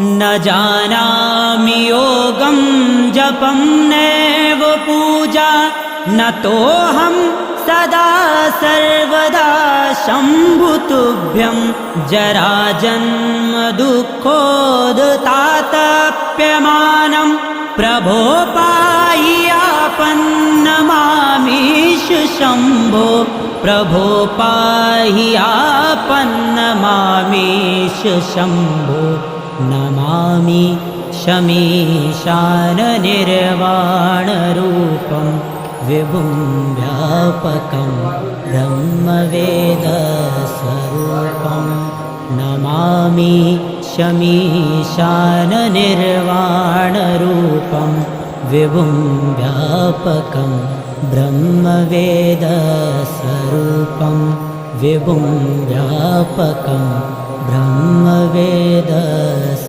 न जानामि योगं जपं नैव पूजा न तोऽहं सदा सर्वदा शम्भुतुभ्यं जराजन्म दुःखोदतातप्यमानं प्रभो पाहि आपन्नमामीशु शम्भो प्रभो पाहि आपन्नमामीशु शम्भो नमामि शमीशाननिर्वाणरूपं विभुं व्यापकं ब्रह्मवेदस्वरूपं नमामि शमीशाननिर्वाणरूपं विभुं व्यापकं ब्रह्मवेदस्वरूपं विभुं व्यापकं ब्रह्मवेद